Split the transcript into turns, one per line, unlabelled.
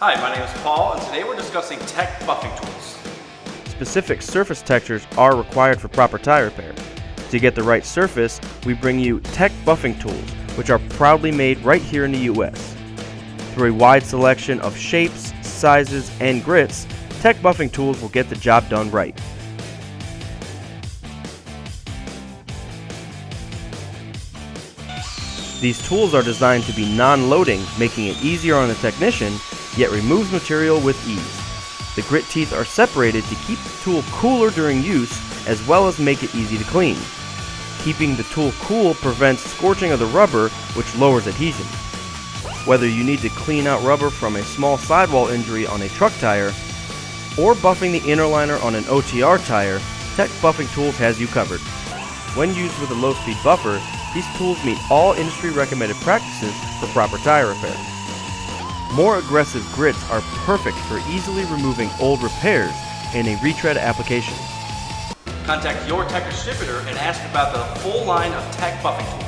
Hi, my name is Paul, and today we're discussing tech buffing tools.
Specific surface textures are required for proper tire repair. To get the right surface, we bring you Tech Buffing Tools, which are proudly made right here in the US. Through a wide selection of shapes, sizes, and grits, Tech Buffing Tools will get the job done right. These tools are designed to be non-loading, making it easier on the technician, yet removes material with ease. The grit teeth are separated to keep the tool cooler during use, as well as make it easy to clean. Keeping the tool cool prevents scorching of the rubber, which lowers adhesion. Whether you need to clean out rubber from a small sidewall injury on a truck tire, or buffing the inner liner on an OTR tire, Tech Buffing Tools has you covered. When used with a low-speed buffer, these tools meet all industry-recommended practices for proper tire repair. More aggressive grits are perfect for easily removing old repairs in a retread application.
Contact your tech distributor and ask about the full line of tech buffing tools.